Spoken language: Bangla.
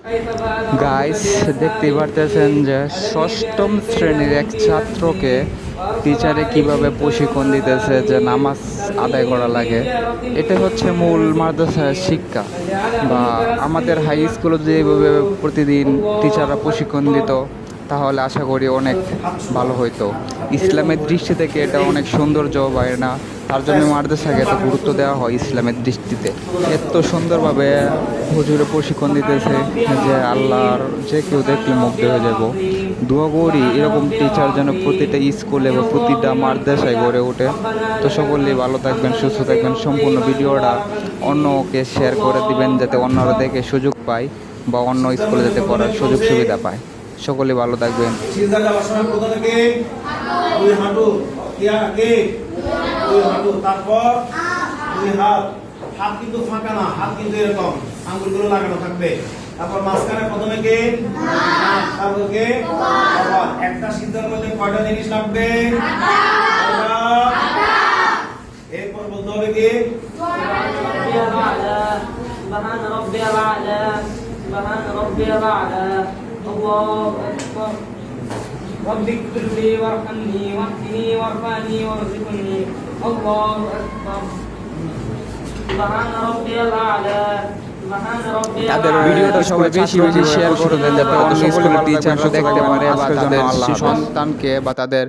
গাইস, দেখতেই পারতেছেন যে ষষ্ঠম শ্রেণীর এক ছাত্রকে টিচারে কিভাবে প্রশিক্ষণ দিতেছে যে নামাজ আদায় করা লাগে। এটা হচ্ছে মূল মাদ্রাসার শিক্ষা। বা আমাদের হাই স্কুলে যদি এইভাবে প্রতিদিন টিচাররা প্রশিক্ষণ দিত তাহলে আশা করি অনেক ভালো হইতো। ইসলামের দৃষ্টি থেকে এটা অনেক সৌন্দর্য বা না, তার জন্য মাদ্রাসাকে এত গুরুত্ব দেওয়া হয় ইসলামের দৃষ্টিতে। এত সুন্দরভাবে হুজুরে প্রশিক্ষণ দিতেছে যে আল্লাহর যে কেউ দেখলে মুগ্ধ হয়ে যাব। দোয়া করি এরকম টিচার যেন প্রতিটা স্কুলে বা প্রতিটা মাদ্রাসায় গড়ে ওঠে। তো সকলেই ভালো থাকবেন, সুস্থ থাকবেন। সম্পূর্ণ ভিডিওটা অন্যকে শেয়ার করে দিবেন যাতে অন্যরা দেখে সুযোগ পায় বা অন্য স্কুলে যাতে পড়ার সুযোগ সুবিধা পায়। সকলে ভালো থাকবেন। সিজদা যাওয়ার সময় প্রথমে কে দুই হাঁটু কে দুই হাঁটু, তারপর দুই হাত। হাত কিন্তু ফাঁকা না, হাত কিন্তু এরকম আঙ্গুলগুলো লাগানো থাকবে। তারপর মাঝখানে প্রথমে কে নাক, তারপর কে কপাল। একটা সিজদার মধ্যে কয়টা জিনিস লাগবে? এরপর বলতে হবে কি سبحان ربي الأعلى سبحان ربي الأعلى الله أكبر رب اغفر لي وارحمني واهدني وارفعني وارزقني الله أكبر سبحان ربي الأعلى তাদের ভিডিওটা সবাই বেশি বেশি শেয়ার করে দেন যাতে অন্য স্কুলের টিচাররা দেখতে পারে বা তাদের সন্তানকে বা তাদের